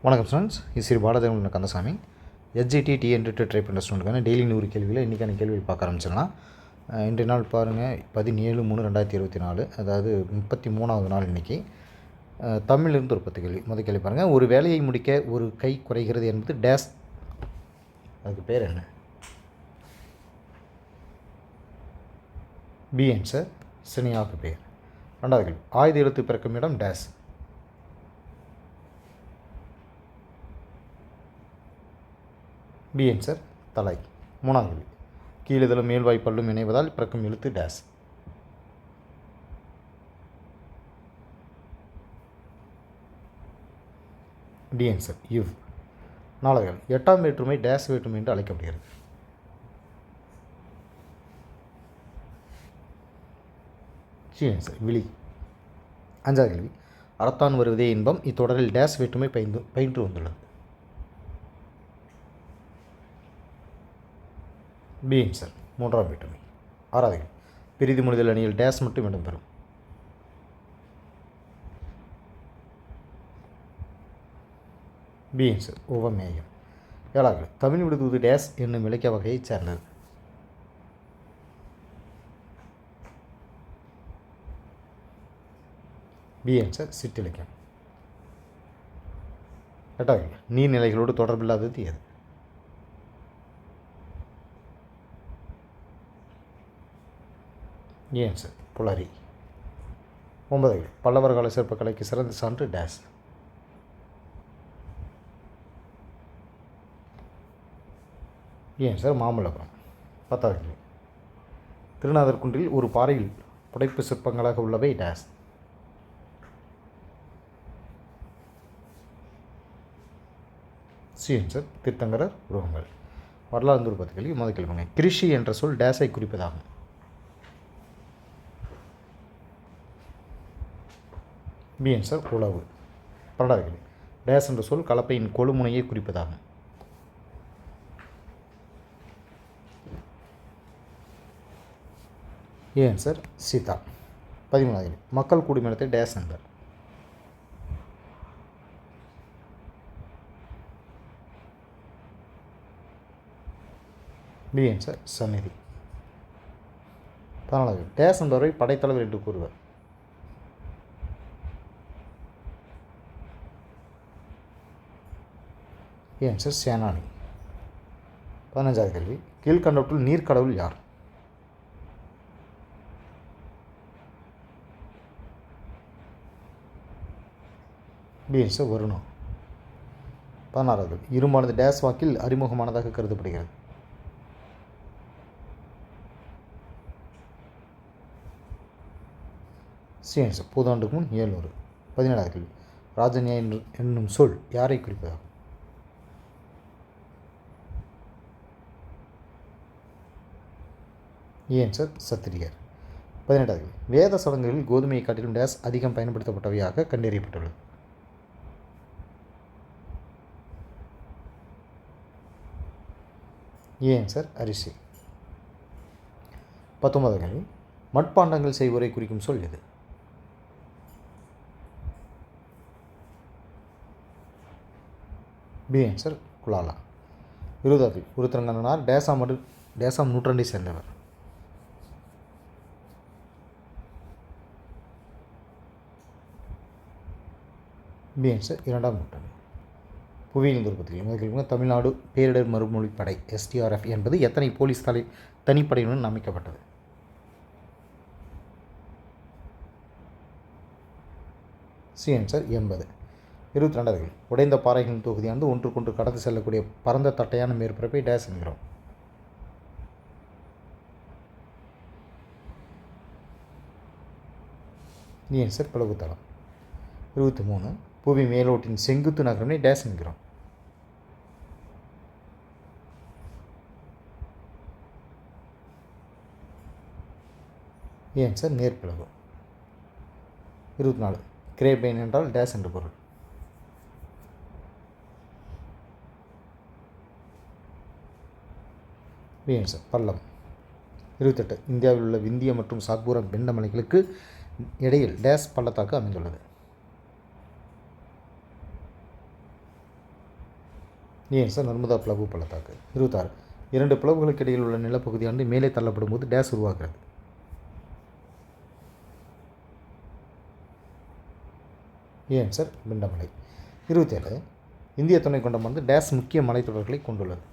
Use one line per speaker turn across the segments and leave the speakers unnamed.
வணக்கம் ஸ்டூடெண்ட்ஸ், இது ஸ்ரீ பாலதேவன் கந்தசாமி. எஸ்ஜிடி டிஎன்டி ட்ரை பண்ணுற ஸ்டூடெண்ட்டுக்கான டெய்லி 100 கேள்வியில் இன்றைக்கான கேள்வி பார்க்க ஆரம்பிச்சிடலாம். இன்றைய நாள் பாருங்கள், 17/3/2024, அதாவது 33வது நாள் இன்றைக்கி. தமிழிலிருந்து ஒரு 10 கேள்வி. முதல் கேள்வி பாருங்கள். ஒரு வேலையை முடிக்க ஒரு கை குறைகிறது என்பது டேஸ், அதுக்கு பேர் என்ன? பி ஆன்சர், சினியாவுக்கு பேர். ரெண்டாவது கேள்வி. ஆயுத எழுத்து பிறக்கும் இடம் டேஸ். பி ஆன்சர், தலை. மூணாவது கேள்வி. கீழுதலும் மேல்வாய் பல்லும் இணைவதால் பிறக்கும் எழுத்து டேஸ். D answer, யுவ். நாலாவது கேள்வி. எட்டாம் வேற்றுமை டேஸ் வேற்றுமை என்று அழைக்கப்படுகிறது. சி ஆன்சர், விழி. அஞ்சாவது கேள்வி. அறத்தான் வருவதே இன்பம் இத்தொடரில் டேஸ் வேற்றுமை பயின்று வந்துள்ளது. பி ஆன்சர், மூன்றாம் வேற்றுமை. ஆறாவது கேள்வி. பிரிதி மொழிதல் அணியில் டேஸ் மட்டும் இடம்பெறும். பி ஆன்சர், உவமேயம். ஏழாவது கேள்வி. தமிழ் விடுதூது டேஸ் என்னும் இலக்கிய வகையைச் சேர்ந்தது. பி ஆன்சர், சிற்றிலக்கியம். எட்டாவது கேள்வி. நீர்நிலைகளோடு தொடர்பில்லாதது எது? ஆன்சர், புலரி. ஒன்பதாவது கேள்வி. பல்லவர் கால சிற்பக்கலைக்கு சிறந்த சான்று டேஸ். ஆன்சர், மாமல்லபுரம். பத்தாவது கேள்வி. திருநாதர் குன்றில் ஒரு பாறையில் புடைப்பு சிற்பங்களாக உள்ளவை டேஸ். சி ஆன்சர், தீர்த்தங்கரர் உருவங்கள். வரலாறு ஒரு 10 கேள்வி. முதல் கேள்வி. கிருஷி என்ற சொல் டேஸை குறிப்பதாகும். பி ஆன்சர், உழவு. 12வது கேள்வி. டேஸ் என்ற சொல் கலப்பையின் கொழுமுனையை குறிப்பதாகும். ஆன்சர், சீதா. 13வது கேள்வி. மக்கள் கூடும் இடத்தை டேஸ் என்பர். பி ஆன்சர், சந்நிதி. 14வது கேள்வி. டேஸ் என்பவரை படைத்தலைவர் என்று கூறுவர். ஆன்சர், சேனானி. 15வது கேள்வி. கீழ்கண்டவற்றுள் நீர்க்கடவுள் யார்? B answer, Varuna. 16வது கேள்வி. இரும்பானது டேஸ் வாக்கில் அறிமுகமானதாக கருதப்படுகிறது. சி ஆன்சர், புதாண்டுக்கு முன் 700. 17வது கேள்வி. ராஜன்யா என்னும் சொல் யாரை குறிப்பதாகும்? ஆன்சர், சத்திரியர். 18வது கேள்வி. வேத சடங்குகளில் கோதுமையை காட்டிலும் டேஸ் அதிகம் பயன்படுத்தப்பட்டவையாக கண்டறியப்பட்டுள்ளது. ஆன்சர், அரிசி. 19வது கேள்வி. மட்பாண்டங்கள் செய்வோரை குறிக்கும் சொல் எது? B answer, குலாலா. 20வது கேள்வி. உருத்திரங்கண்ணனார் டேசாம் நூற்றாண்டை சேர்ந்தவர். பி ஆன்சர், 2ஆம் நூற்றாண்டு. புவியியல் உற்பத்தி. முதல் கேள்வி. தமிழ்நாடு பேரிடர் மறுமொழிப்படை எஸ்டிஆர்எஃப் என்பது எத்தனை போலீஸ் தனிப்படையுடன் அமைக்கப்பட்டது? C answer, 80. 22வது கேள்வி. உடைந்த பாறைகளின் தொகுதியானது ஒன்றுக்கொன்று கடந்து செல்லக்கூடிய பரந்த தட்டையான மேற்பரப்பை டேஸ் என்கிறோம். ஆன்சர், பிளவுத்தளம். 23. புவி மேலோட்டின் செங்குத்து நகரமே டேஸ் என்கிறோம். ஆன்சர், நேர்பிளவு. 24. கிரேபைன் என்றால் டேஸ் என்று பொருள். பி ஆன்சர், பள்ளம். 28. இந்தியாவில் உள்ள விந்திய மற்றும் சாத்பூரா பெண்ட மலைகளுக்கு இடையில் டேஸ் பள்ளத்தாக்கு அமைந்துள்ளது. ஏன் சார் நர்மதா பிளவு பள்ளத்தாக்கு. 26 2 பிளவுகளுக்கு இடையில் உள்ள நிலப்பகுதியானது மேலே தள்ளப்படும் போது டேஸ் உருவாகிறது. ஏன் சார் பிண்டமலை. 27 இந்திய துணைக்கண்டமானது டேஸ் முக்கிய மலைத்தொடர்களை கொண்டுள்ளது.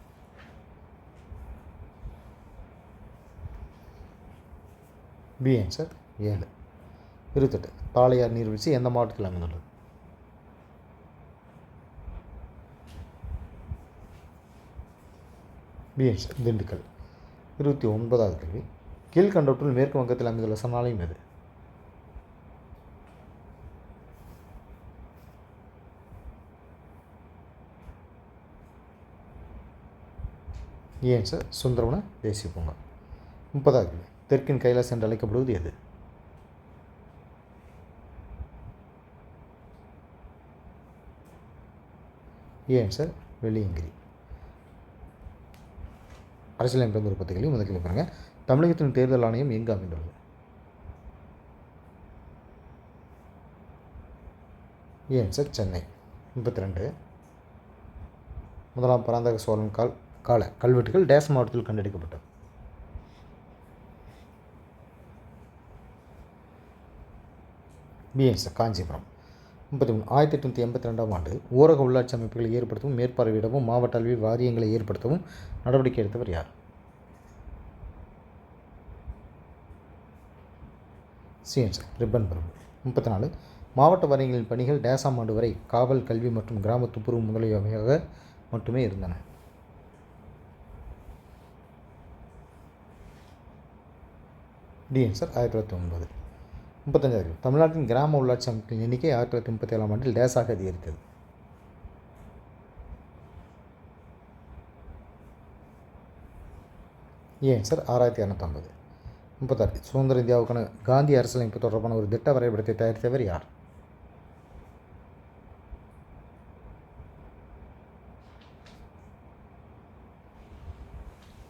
B answer 7. 28 தாளையார் நீர்வீழ்ச்சி எந்த மாவட்டத்தில் அமைந்துள்ளது? B answer Dindigul. 29வது கேள்வி கீழ்கண்டவற்றுள் மேற்கு வங்கத்தில் அமைந்துள்ள சரணாலயம் எது? ஏன் சார் சுந்தரவன தேசிய பூங்கா. 30வது கேள்வி தெற்கின் கைலாஸ் என்று அழைக்கப்படுவது எது? ஏன் சார் வெள்ளியங்கிரி. அரசியலமைப்பு 30 கேள்வி முதல் கேள்வி பாருங்கள். தமிழகத்தின் தேர்தல் ஆணையம் எங்கு அமைந்துள்ளது? ஏன் சார் சென்னை. 32 முதலாம் பராந்தக சோழன் கால கல்வெட்டுகள் டேஸ் மாவட்டத்தில் கண்டெடுக்கப்பட்டது. பிஎன்ஸ் காஞ்சிபுரம். 33 1882ஆம் ஆண்டு ஊரக உள்ளாட்சி அமைப்புகளை ஏற்படுத்தவும் மேற்பார்வையிடவும் மாவட்ட அளவில் வாரியங்களை ஏற்படுத்தவும் நடவடிக்கை எடுத்தவர் யார்? சிஎன்ஸ் ரிப்பன் பிரபு. 34 மாவட்ட வாரியங்களின் பணிகள் டேஸாம் ஆண்டு வரை காவல், கல்வி மற்றும் கிராம துப்புரவு முதலியவையாக மட்டுமே இருந்தன. D answer 1909. 35 தமிழ்நாட்டின் கிராம உள்ளாட்சி அமைப்பின் எண்ணிக்கை 1937ஆம் ஆண்டில் டேஸாக அதிகரித்தது. ஏன் சார் 6250. 36 சுதந்திர இந்தியாவுக்கான காந்தி அரசியலமைப்பு தொடர்பான ஒரு திட்ட வரைபடத்தை தயாரித்தவர் யார்?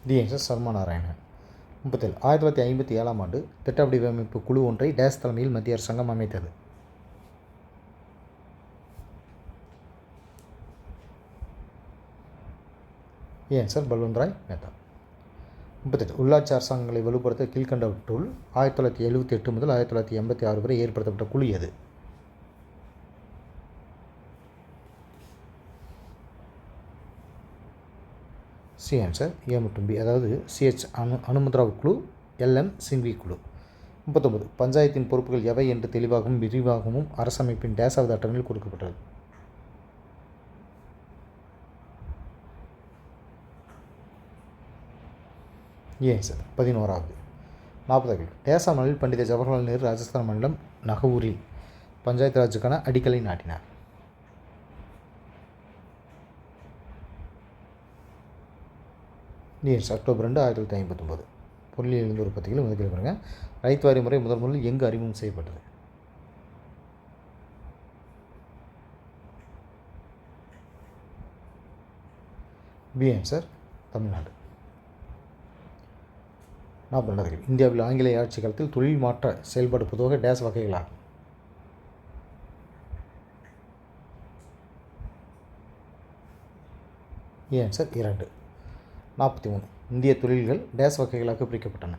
D answer Sharma Narayanan. 37 1957ஆம் ஆண்டு திட்ட வடிவமைப்பு குழு ஒன்றை டேஸ் தலைமையில் மத்திய அரசாங்கம் அமைத்தது. ஏன் சார் பல்வந்த்ராய் மேத்தா. 38 உள்ளாட்சி அரசாங்கங்களை வலுப்படுத்த கீழ்கண்டவற்றுள் 1978 முதல் 1986 வரை ஏற்படுத்தப்பட்ட குழு எது? சி ஆன்சர் ஏ மற்றும் பி, அதாவது சிஹெச் அனுமந்தராவ் குழு, எல்எம் சிங்வி குழு. 39 பஞ்சாயத்தின் பொறுப்புகள் எவை என்று தெளிவாகவும் விரிவாகவும் அரசமைப்பின் டேஸாவது அட்டவணையில் கொடுக்கப்பட்டது. ஏன் சார் 11வது. 40 டேஸா மாநில பண்டித ஜவஹர்லால் நேரு ராஜஸ்தான் மாநிலம் நகவூரில் பஞ்சாயத்து ராஜுக்கான அடிக்கலை நாட்டினார். நீர்ஸ் அக்டோபர் 2 1959. பொருளியலிருந்து உற்பத்திகள் முதல் பாருங்க. ரைத்து வாரி முறை முதலில் எங்கு அறிமுகம் செய்யப்பட்டது? B answer Tamil Nadu. 42 இந்தியாவில் ஆங்கிலேய ஆட்சி காலத்தில் தொழில் மாற்ற செயல்பாடு பொதுவாக டேஸ் வகைகளாகும். A answer 2. 43 இந்திய தொழில்கள் டேஸ் வகைகளாக பிரிக்கப்பட்டன.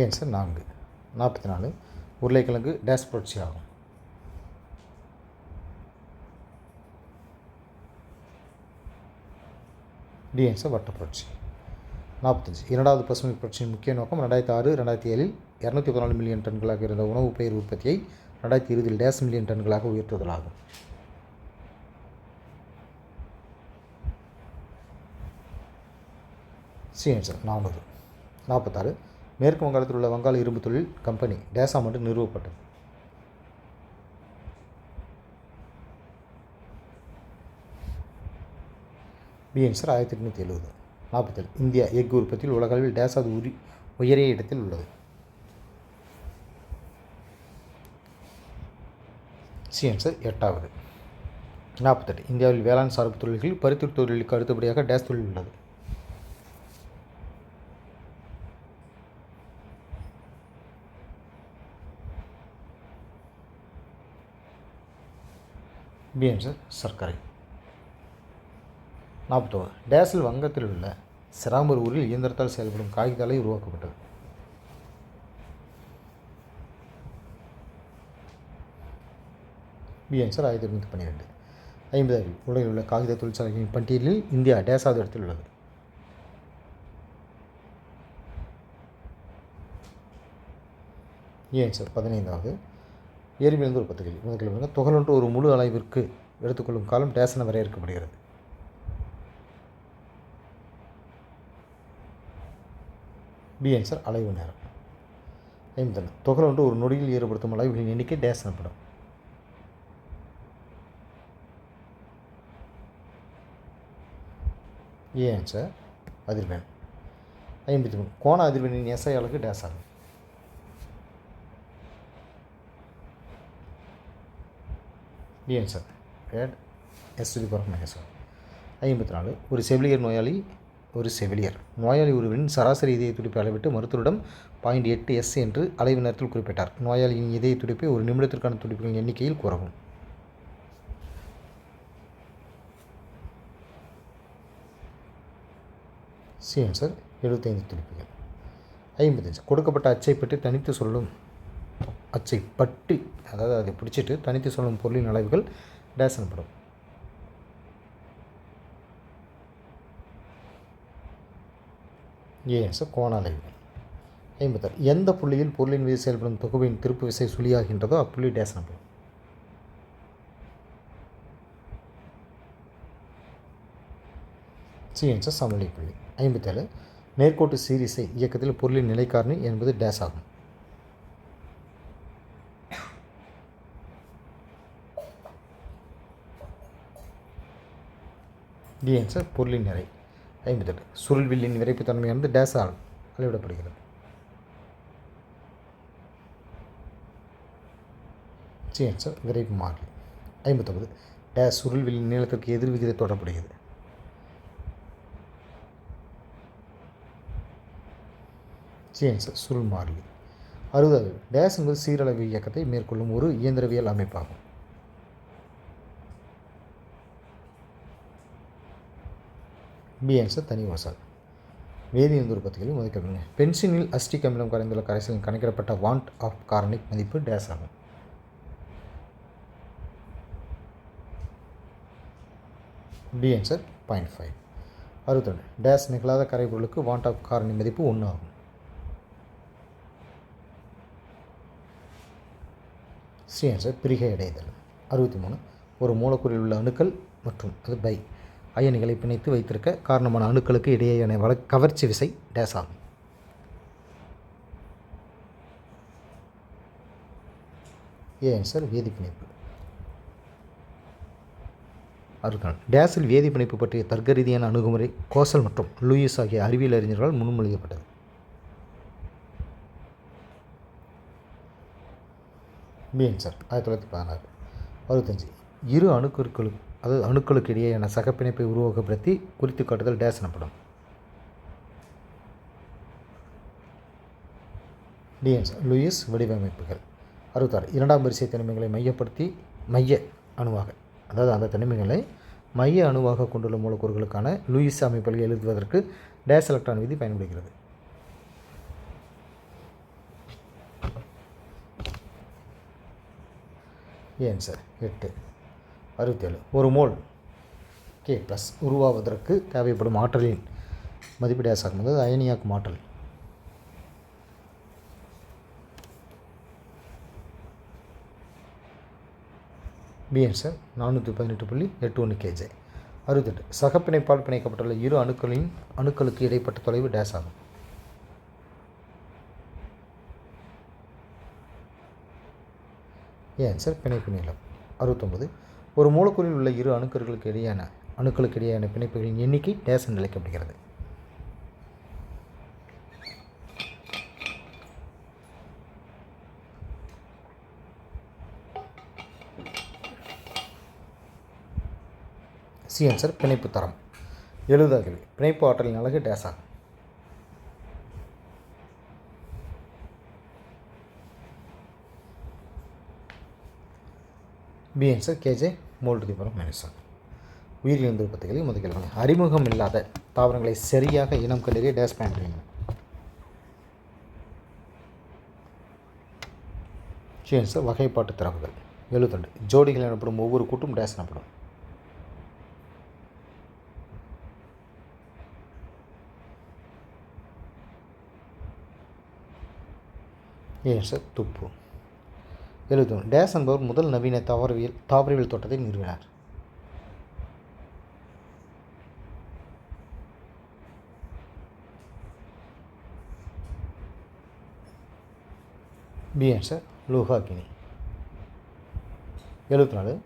ஏன் சார் 4. 44 உருளைக்கிழங்கு டேஸ் புரட்சி ஆகும். டி ஆன்சர் வட்ட புரட்சி. 45 இரண்டாவது பசுமை புரட்சியின் முக்கிய நோக்கம் 2006 2007 214 மில்லியன் டன்களாக இருந்த உணவுப் பயிர் உற்பத்தியை 2020 டேஸ் மில்லியன் டன்களாக உயர்த்துதலாகும். C answer 400. 46 மேற்கு வங்காளத்தில் உள்ள வங்காள இரும்பு தொழில் கம்பெனி டேஸாம் ஆண்டு நிறுவப்பட்டது. B answer 1870. 47 இந்தியா எஃகு உற்பத்தியில் உலகளவில் டேஸாவது உயரிய இடத்தில் உள்ளது. சி ஆன்சர் 8வது. 48 இந்தியாவில் வேளாண் சார்பு தொழில்களில் பருத்தி தொழிலுக்கு அடுத்தபடியாக டேஸ் தொழில் உள்ளது. பி ஆன்சர் சர்க்கரை. 41 டேஸில் வங்கத்தில் உள்ள சிராம்பூர் ஊரில் இயந்திரத்தால் செயல்படும் காகித ஆலை உருவாக்கப்பட்டது. B answer 1912. 50 உலகில் உள்ள காகித தொழிற்சாலைகளின் பட்டியலில் இந்தியா டேஸாவது இடத்தில் உள்ளது. A answer 15வது. இயற்பியலிருந்து ஒரு 10 கேள்வி. முதல் கேள்வி துகளொன்று ஒரு முழு அளவிற்கு எடுத்துக்கொள்ளும் காலம் டேஸ் என வரையறுக்கப்படுகிறது. பி ஆன்சர் அலைவு நேரம். 50 துகளொன்று ஒரு நொடியில் ஏற்படுத்தும் அலைவுகளின் எண்ணிக்கை டேஸ் எனப்படும். ஏ ஆன்சர் அதிர்வெண். 53 கோண அதிர்வெண்ணின் எஸ்ஐ அலகு டேஸ் ஆகும். B answer rate S⁻⁻1. 54 ஒரு செவிலியர் நோயாளி ஒருவரின் சராசரி இதய துடிப்பை அளவிட்டு மருத்துவரிடம் 0.8 என்று அலைவு நேரத்தில் குறிப்பிட்டார். நோயாளியின் இதய துடிப்பை ஒரு நிமிடத்திற்கான துடிப்புகளின் எண்ணிக்கையில் கூறவும். C answer 75 துடிப்புகள். 55 கொடுக்கப்பட்ட அச்சை பற்றி தனித்து சொல்லும் அச்சை பற்றி அதாவது அதை பிடிச்சிட்டு தனித்து சொல்லும் பொருளின் அளவுகள் டேஸ் எனப்படும். ஏ ஆன்சர் கோண அளவுகள். 56 எந்த புள்ளியில் பொருளின் மீது செயல்படும் தொகுப்பின் திருப்பு விசை சுழியாகின்றதோ அப்புள்ளி டேஸ் எனப்படும். சி ஆன்சர் சமநிலை புள்ளி. 57 நேர்கோட்டு சீரிசை இயக்கத்தில் பொருளின் நிலைக்காரணி என்பது டேஸ் ஆகும். டி ஆன்சர் பொருளின் நிறை. 58 சுருள்வில்லின் விரைப்புத்தன்மையானது டேஸால் அளவிடப்படுகிறது. சி ஆன்சர் விரைப்பு மாறிலி. 59 டேஸ் சுருள்வில்லின் நீளத்திற்கு எதிர்விகித தொடர்புடையது. சி ஆன்சர் சுருள் மாறிலி. 60 டேஸ் என்பது சீரளவு இயக்கத்தை மேற்கொள்ளும் ஒரு இயந்திரவியல் அமைப்பாகும். பி ஆன்சர் தனி வாசல். வேதியியல் உற்பத்திகளில் முதல் பென்சினில் அஸ்டிக் அமிலம் கரைந்துள்ள கரைசலின் கணக்கிடப்பட்ட வாண்ட் ஆஃப் கார்னிக் மதிப்பு டேஸ் ஆகும். D answer 0.5. 62 டேஸ் நிகழாத கரைபொருளுக்கு வாண்ட் ஆஃப் கார்னிக் மதிப்பு 1 ஆகும். சி ஆன்சர் பிரிகை அடைதல். 63 ஒரு மூலக்கூறில் உள்ள அணுக்கள் மற்றும் அது பை அயனிகளை பிணைத்து வைத்திருக்க காரணமான அணுக்களுக்கு இடையேயான கவர்ச்சி விசை டேஸ் ஆகும். A answer வேதிப்பிணைப்பு. 64 டேஸில் வேதிப்பிணைப்பு பற்றிய தர்க்க ரீதியான அணுகுமுறை கோசல் மற்றும் லூயிஸ் ஆகிய அறிவியல் அறிஞர்களால் முன்மொழியப்பட்டது. B answer 1916. 65 இரு அணுக்களுக்கு இடையேயான சகப்பிணைப்பை உருவகப்படுத்தி குறித்து காட்டுதல் டேஸ் எனப்படும். டி ஆன்சர் லூயிஸ் வடிவமைப்புகள். 66 இரண்டாம் வரிசை தனிமங்களை மையப்படுத்தி மைய அணுவாக அதாவது அந்த தனிமங்களை மைய அணுவாக கொண்டுள்ள மூலக்கூறுகளுக்கான லூயிஸ் அமைப்புகளை எழுதுவதற்கு டேஸ் எலக்ட்ரான் விதி பயன்படுகிறது. A answer 8. 67 ஒரு மோல் கே ப்ளஸ் உருவாவதற்கு தேவைப்படும் ஆற்றலின் மதிப்பு டேஸ் ஆகும். அதாவது அயனியாக்கும் ஆற்றல். B answer 418.81 kJ. 68 சகப்பிணைப்பால் பிணைக்கப்பட்டுள்ள இரு அணுக்களுக்கு இடைப்பட்ட தொலைவு டேஸ் ஆகும். ஏ ஆன்சர் பிணைப்பு நீளம். 69 ஒரு மூலக்கூறில் உள்ள இரு அணுக்களுக்கு இடையேயான பிணைப்புகளின் எண்ணிக்கை டேஸ் என்று அழைக்கப்படுகிறது. சி ஆன்சர் பிணைப்பு தரம். 70 பிணைப்பு ஆற்றலின் அலகு டேஸ் ஆகும். B answer kJ mol to the power -1. உயிரியல் உற்பத்திகளில் முதல் கேள்வி. அறிமுகம் இல்லாத தாவரங்களை சரியாக இனம் கண்டறிய டேஸ் பயன்படுகின்றன. ஆன்சர் வகைப்பாட்டு தரவுகள். 72 ஜோடிகள் எனப்படும் ஒவ்வொரு கூட்டும் டேஸ் எனப்படும். ஆன்சர் துப்பு. 71 டேஸ் என்பவர் முதல் நவீன தாவரவியல் தோட்டத்தை நிறுவினார். B answer லூஹாகினி. 74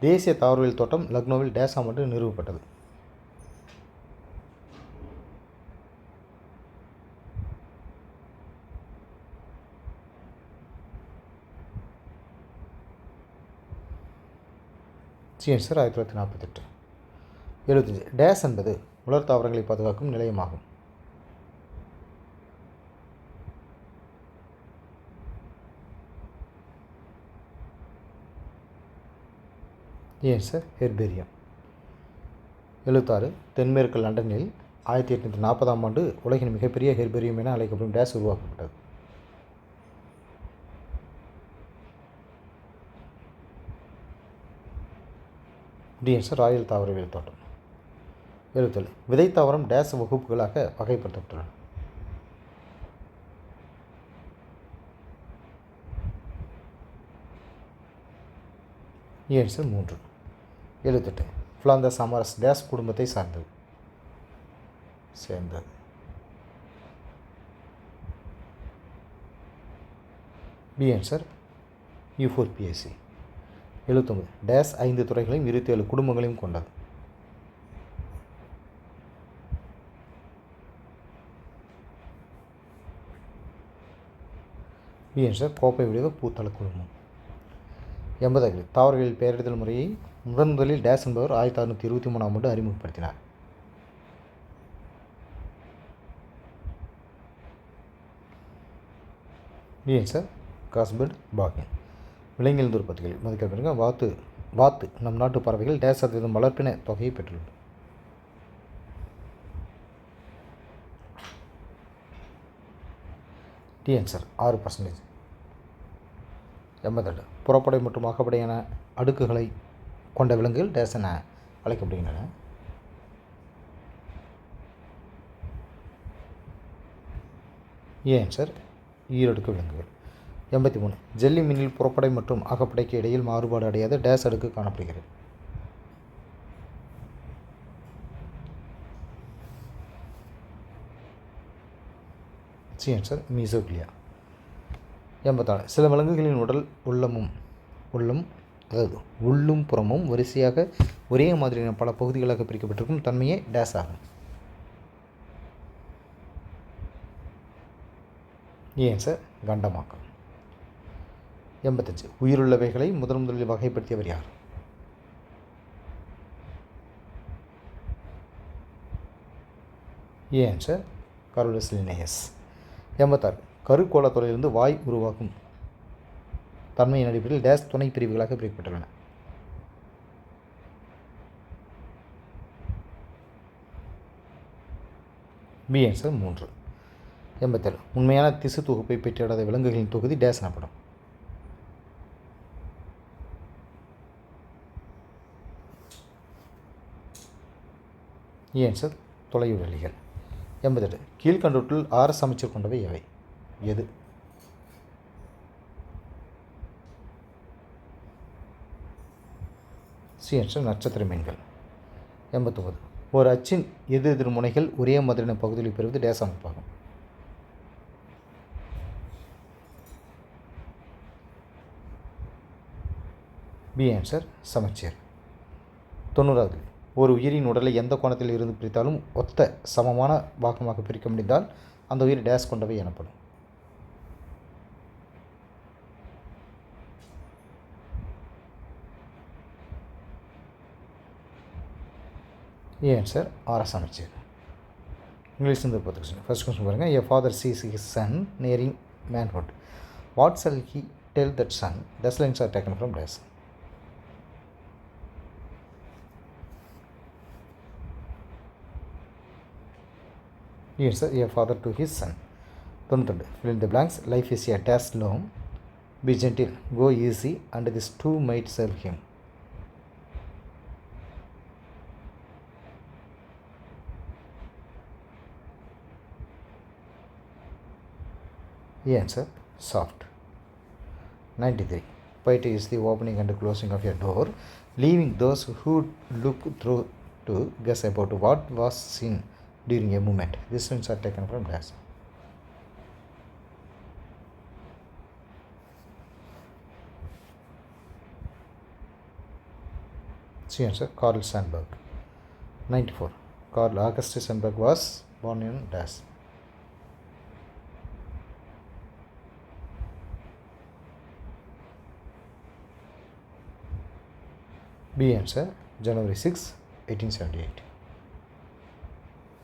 தேசிய தாவரவியல் தோட்டம் லக்னோவில் டேஸ் ஆண்டு நிறுவப்பட்டது. ஆன்சர் 1948. 75 டேஸ் என்பது உலர் தாவரங்களை பாதுகாக்கும் நிலையமாகும். Answer herbarium. 76 தென்மேற்கு லண்டனில் 1840ஆம் ஆண்டு உலகின் மிகப்பெரிய ஹெர்பேரியம் என அழைக்கப்படும் டேஸ் உருவாக்கப்பட்டது. ஆன்சர் ராயல் தாவரவியல் தோட்டம். 77 விதை தாவரம் டேஸ் வகுப்புகளாக வகைப்படுத்தப்பட்டுள்ளன. ஆன்சர் 3. 78 ஃப்ளாந்தஸ் அமாரஸ் டேஸ் குடும்பத்தை சேர்ந்தது. B answer Euphorbiaceae. 79 டேஸ் 5 துறைகளையும் 27 குடும்பங்களையும் கொண்டது. பி ஆன்சர் கோப்பை வடிவ பூத்தள குழுமம். 80 தாவரவியல் பெயரிடுதல் முறையை முதலில் டேஸ் என்பவர் 1623ஆம் ஆண்டு அறிமுகப்படுத்தினார். B answer Gaspard பாகின். விலங்கியல் உற்பத்திகள் மதிக்கப்பட்டிருக்க வாத்து நம் நாட்டு பறவைகள் டேஸ் சதவீதம் வளர்ப்பின தொகையை பெற்றுள்ளது. D answer 6%. 82 புறப்படை மற்றும் அகப்படை என அடுக்குகளை கொண்ட விலங்குகள் டேஸ் என அழைக்கப்படுகின்றன. ஆன்சர் ஈரடுக்கு விலங்குகள். 83 ஜெல்லி மீனில் புறப்படை மற்றும் அகப்படைக்கு இடையில் மாறுபாடு அடையாத டேஸ் அடுக்கு காணப்படுகிறது. ஆன்சர் மீசோக்லியா. 84 சில விலங்குகளின் உடல் உள்ளும் புறமும் வரிசையாக ஒரே மாதிரியான பல பகுதிகளாக பிரிக்கப்பட்டிருக்கும் தன்மையே டேஸ் ஆகும். ஆன்சர் கண்டமாக்கம். 85 உயிருள்ளவைகளை முதலில் வகைப்படுத்தியவர் யார்? Answer Carlos Linnaeus. 86 கருக்கோளத்தொலையிலிருந்து வாய் உருவாக்கும் தன்மையின் அடிப்படையில் டேஸ் துணை பிரிவுகளாக பிரிக்கப்பட்டுள்ளன. B answer 3. 87 உண்மையான திசு தொகுப்பை பெற்றிடாத விலங்குகளின் தொகுதி டேஸ் எனப்படும். ஆன்சர் தொலையுடலிகள். 88 கீழ்கண்டவற்றில் RS அமைச்சர் கொண்டவை எவை? எது? ஆன்சர் நட்சத்திர மீன்கள். 89 ஒரு அச்சின் எதிர் முனைகள் ஒரே மாதிரியான பகுதியில் பெறுவது டேஸ் அமைப்பாகும். பி ஆன்சர் சமச்சீர். 90 ஒரு உயிரின் உடலை எந்த கோணத்தில் இருந்து பிரித்தாலும் ஒத்த சமமான பாகமாக பிரிக்க முடிந்தால் அந்த உயிர் டேஸ் கொண்டவை எனப்படும். ஆன்சர் RS அமைச்சர். இங்கிலீஷ் இந்த பார்த்துக்கோங்க. ஃபர்ஸ்ட் கொஸ்டின் பாருங்கள். A father sees his son nearing manhood. What shall he tell that son? These lines are taken from days. Answer, a father to his son. 93. Fill in the blanks. Life is a dash long. Be gentle, go easy, and this too might serve him. Answer, soft. 93. Piety is the opening and closing of a door, leaving those who look through to guess about what was seen during a movement. These ones are taken from dash. C answer, Carl Sandburg. 94. Carl August Sandburg was born in dash. B answer, January 6, 1878.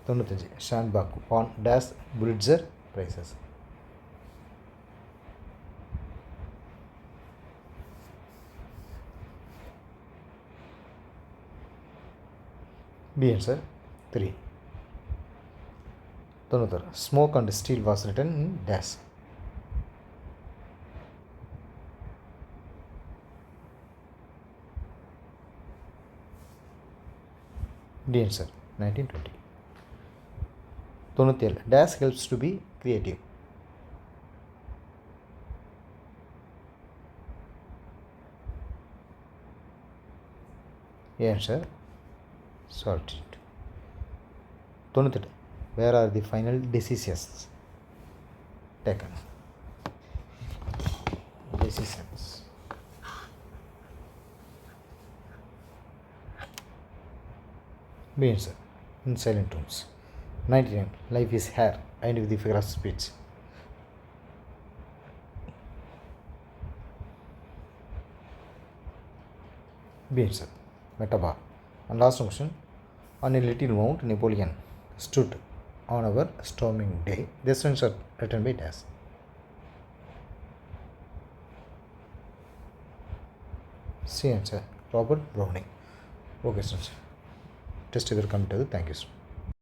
95. Sandburg won dash Pulitzer prizes. B answer, 3. 96. Smoke and Steel was written in dash. D answer, 1920. 97. Dash helps to be creative. A answer, solitude. 98. Where are the final decisions taken? Decisions. B answer, in silent tones. 99. Life is hair, and with the figure of speech. B answer, metaphor. And last question. On a little mount, Napoleon stood on our storming day. This ones are written by dash. C answer, Robert Browning. Okay, students. Test either committed. Thank you.